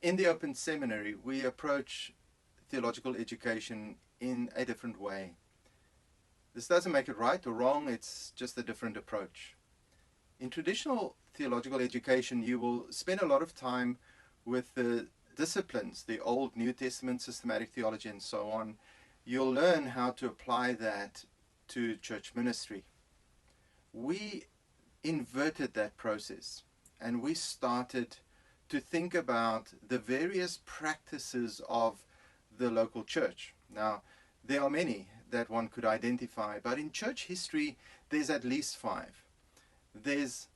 In the Open Seminary, we approach theological education in a different way. This doesn't make it right or wrong, it's just a different approach. In traditional theological education, you will spend a lot of time with the disciplines, the Old, New Testament, systematic theology, and so on. You'll learn how to apply that to church ministry. We inverted that process and we started to think about the various practices of the local church. Now, there are many that one could identify, but in church history, there's at least 5. There's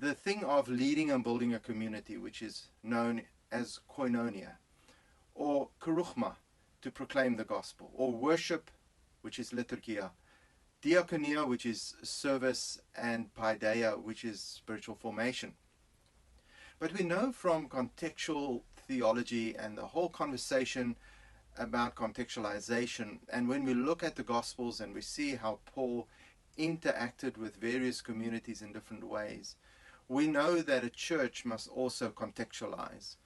the thing of leading and building a community, which is known as koinonia, or kerugma, to proclaim the gospel, or worship, which is liturgia, diakonia, which is service, and paideia, which is spiritual formation. But we know from contextual theology and the whole conversation about contextualization, and when we look at the Gospels and we see how Paul interacted with various communities in different ways, we know that a church must also contextualize.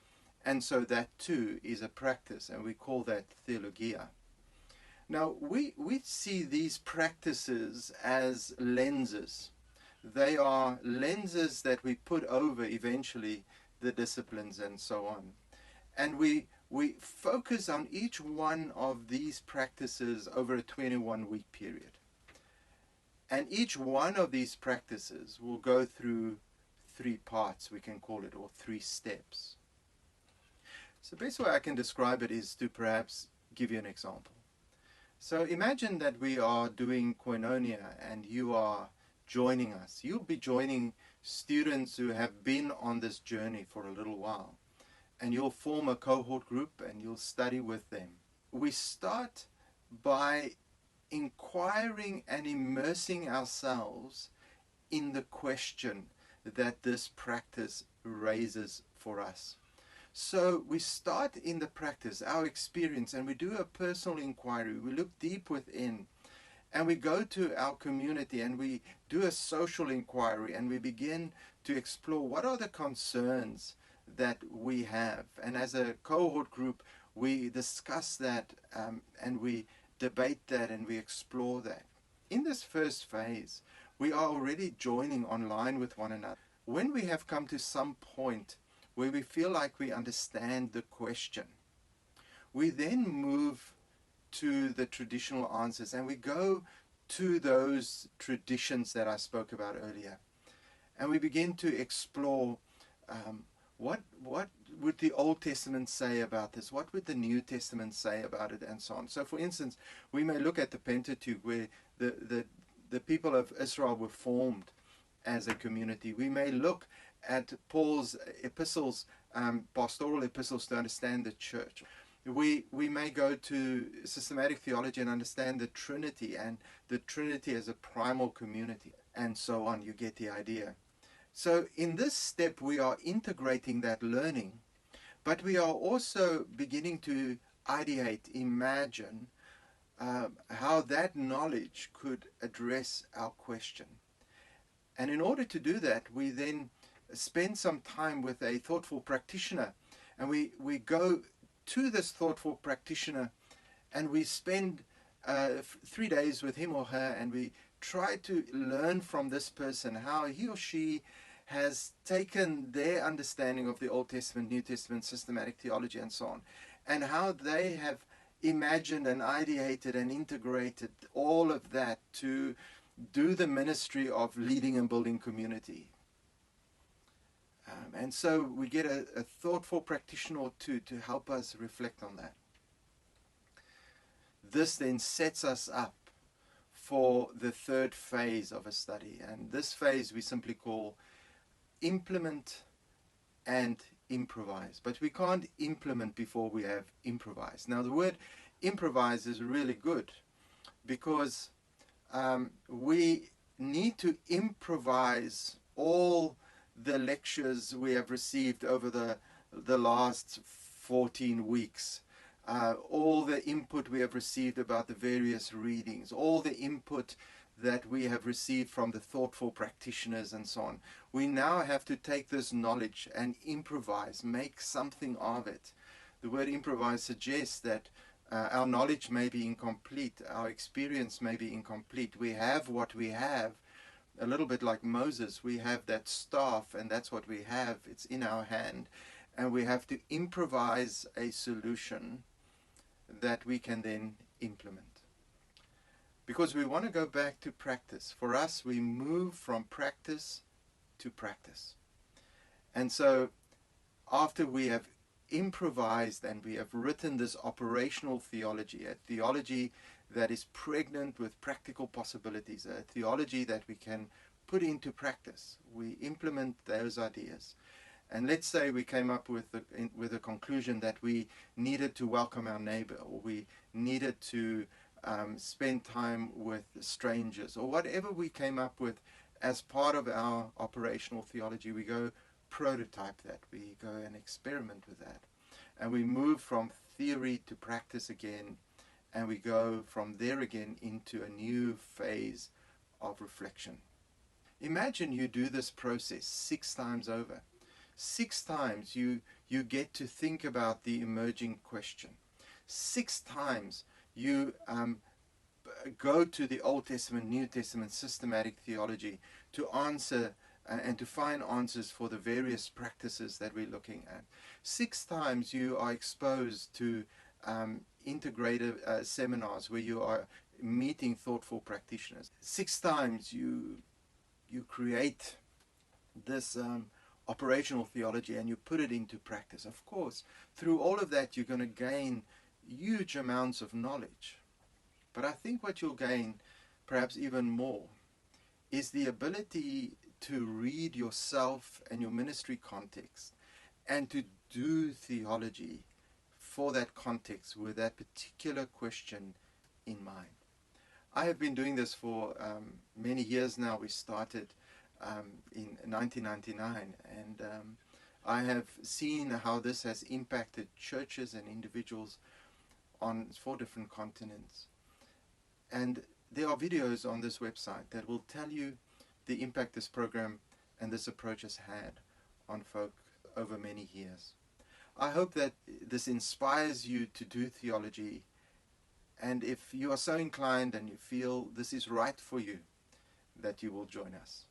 And so that too is a practice, and we call that theologia. Now, we see these practices as lenses. They are lenses that we put over eventually the disciplines and so on. And we focus on each one of these practices over a 21-week period. And each one of these practices will go through 3 parts, we can call it, or 3 steps. So the best way I can describe it is to perhaps give you an example. So imagine that we are doing koinonia and you are joining us. You'll be joining students who have been on this journey for a little while. And you'll form a cohort group and you'll study with them. We start by inquiring and immersing ourselves in the question that this practice raises for us. So we start in the practice, our experience, and we do a personal inquiry. We look deep within, and we go to our community and we do a social inquiry, and we begin to explore what are the concerns that we have. And as a cohort group, we discuss that and we debate that and we explore that. In this first phase, we are already joining online with one another. When we have come to some point where we feel like we understand the question, we then move to the traditional answers and we go to those traditions that I spoke about earlier. And we begin to explore what would the Old Testament say about this? What would the New Testament say about it? And so on. So for instance, we may look at the Pentateuch, where the people of Israel were formed as a community. We may look at Paul's epistles, pastoral epistles, to understand the church. We may go to systematic theology and understand the Trinity and the Trinity as a primal community, and so on. You get the idea. So in this step, we are integrating that learning, but we are also beginning to ideate, imagine how that knowledge could address our question. And in order to do that, we then spend some time with a thoughtful practitioner, and we go to this thoughtful practitioner and we spend 3 days with him or her, and we try to learn from this person how he or she has taken their understanding of the Old Testament, New Testament, systematic theology, and so on, and how they have imagined and ideated and integrated all of that to do the ministry of leading and building community. And so we get a thoughtful practitioner or two to help us reflect on that. This then sets us up for the 3rd phase of a study. And this phase we simply call implement and improvise. But we can't implement before we have improvised. Now the word improvise is really good because we need to improvise all the lectures we have received over the last 14 weeks, all the input we have received about the various readings, all the input that we have received from the thoughtful practitioners and so on. We now have to take this knowledge and improvise, make something of it. The word improvise suggests that our knowledge may be incomplete, our experience may be incomplete. We have what we have, a little bit like Moses. We have that staff, and that's what we have. It's in our hand, and we have to improvise a solution that we can then implement. Because we want to go back to practice. For us, we move from practice to practice. And so after we have improvised and we have written this operational theology, a theology that is pregnant with practical possibilities, a theology that we can put into practice, we implement those ideas. And let's say we came up with a conclusion that we needed to welcome our neighbor, or we needed to spend time with strangers, or whatever we came up with as part of our operational theology. We go prototype that, we go and experiment with that, and we move from theory to practice again, and we go from there again into a new phase of reflection. Imagine you do this process 6 times over. 6 times you get to think about the emerging question. 6 times you go to the Old Testament, New Testament systematic theology to answer and to find answers for the various practices that we're looking at. 6 times you are exposed to integrative seminars where you are meeting thoughtful practitioners. 6 times you create this operational theology and you put it into practice. Of course, through all of that you're going to gain huge amounts of knowledge. But I think what you'll gain, perhaps even more, is the ability to read yourself and your ministry context and to do theology for that context with that particular question in mind. I have been doing this for many years now. We started in 1999, and I have seen how this has impacted churches and individuals on 4 different continents. And there are videos on this website that will tell you the impact this program and this approach has had on folk over many years. I hope that this inspires you to do theology, and if you are so inclined and you feel this is right for you, that you will join us.